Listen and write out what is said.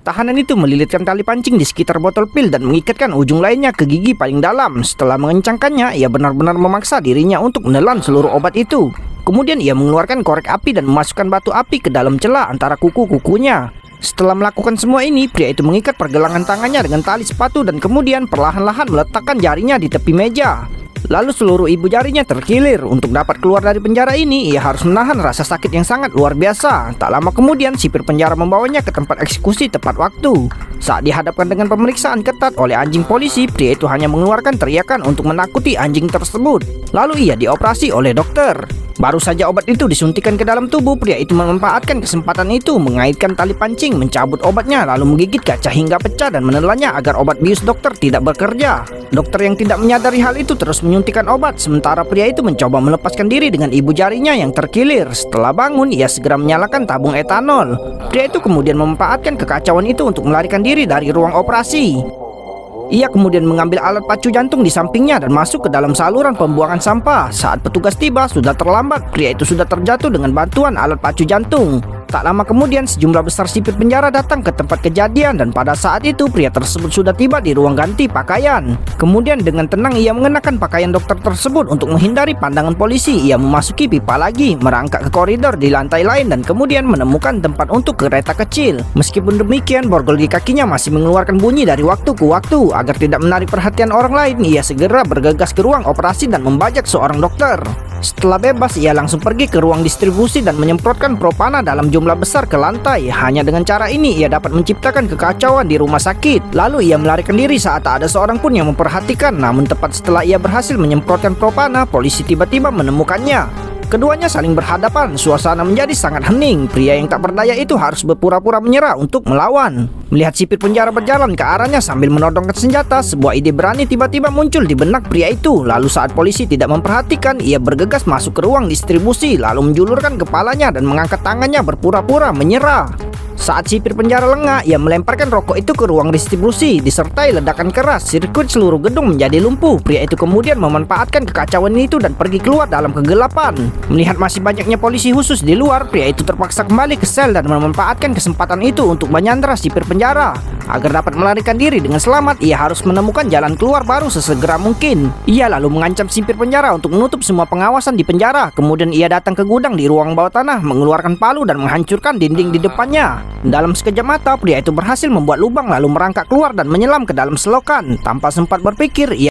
Tahanan itu melilitkan tali pancing di sekitar botol pil dan mengikatkan ujung lainnya ke gigi paling dalam. Setelah mengencangkannya, ia benar-benar memaksa dirinya untuk menelan seluruh obat itu. Kemudian ia mengeluarkan korek api dan memasukkan batu api ke dalam celah antara kuku-kukunya. Setelah melakukan semua ini, pria itu mengikat pergelangan tangannya dengan tali sepatu dan kemudian perlahan-lahan meletakkan jarinya di tepi meja. Lalu seluruh ibu jarinya terkilir. Untuk dapat keluar dari penjara ini, ia harus menahan rasa sakit yang sangat luar biasa. Tak lama kemudian, sipir penjara membawanya ke tempat eksekusi tepat waktu. Saat dihadapkan dengan pemeriksaan ketat oleh anjing polisi, pria itu hanya mengeluarkan teriakan untuk menakuti anjing tersebut. Lalu ia dioperasi oleh dokter. Baru saja obat itu disuntikan ke dalam tubuh, pria itu memanfaatkan kesempatan itu, mengaitkan tali pancing, mencabut obatnya, lalu menggigit kaca hingga pecah dan menelannya agar obat bius dokter tidak bekerja. Dokter yang tidak menyadari hal itu terus menyuntikkan obat, sementara pria itu mencoba melepaskan diri dengan ibu jarinya yang terkilir. Setelah bangun, ia segera menyalakan tabung etanol. Pria itu kemudian memanfaatkan kekacauan itu untuk melarikan diri dari ruang operasi. Ia kemudian mengambil alat pacu jantung di sampingnya dan masuk ke dalam saluran pembuangan sampah. Saat petugas tiba, sudah terlambat. Pria itu sudah terjatuh dengan bantuan alat pacu jantung. Tak lama kemudian, sejumlah besar sipir penjara datang ke tempat kejadian dan pada saat itu pria tersebut sudah tiba di ruang ganti pakaian. Kemudian dengan tenang ia mengenakan pakaian dokter tersebut untuk menghindari pandangan polisi. Ia memasuki pipa lagi, merangkak ke koridor di lantai lain dan kemudian menemukan tempat untuk kereta kecil. Meskipun demikian, borgol di kakinya masih mengeluarkan bunyi dari waktu ke waktu. Agar tidak menarik perhatian orang lain, ia segera bergegas ke ruang operasi dan membajak seorang dokter. Setelah bebas, ia langsung pergi ke ruang distribusi dan menyemprotkan propana dalam jumlah besar ke lantai. Hanya dengan cara ini ia dapat menciptakan kekacauan di rumah sakit. Lalu ia melarikan diri saat tak ada seorang pun yang memperhatikan. Namun tepat setelah ia berhasil menyemprotkan propana, polisi tiba-tiba menemukannya. Keduanya saling berhadapan, suasana menjadi sangat hening. Pria yang tak berdaya itu harus berpura-pura menyerah untuk melawan. Melihat sipir penjara berjalan ke arahnya sambil menodongkan senjata, sebuah ide berani tiba-tiba muncul di benak pria itu. Lalu saat polisi tidak memperhatikan, ia bergegas masuk ke ruang distribusi, lalu menjulurkan kepalanya dan mengangkat tangannya berpura-pura menyerah. Saat sipir penjara lengah, ia melemparkan rokok itu ke ruang distribusi. Disertai ledakan keras, sirkuit seluruh gedung menjadi lumpuh. Pria itu kemudian memanfaatkan kekacauan itu dan pergi keluar dalam kegelapan. Melihat masih banyaknya polisi khusus di luar, pria itu terpaksa kembali ke sel dan memanfaatkan kesempatan itu untuk menyandra sipir penjara. Agar dapat melarikan diri dengan selamat, ia harus menemukan jalan keluar baru sesegera mungkin. Ia lalu mengancam sipir penjara untuk menutup semua pengawasan di penjara. Kemudian ia datang ke gudang di ruang bawah tanah, mengeluarkan palu dan menghancurkan dinding di depannya. Dalam sekejap mata, pria itu berhasil membuat lubang lalu merangkak keluar dan menyelam ke dalam selokan. Tanpa sempat berpikir, ia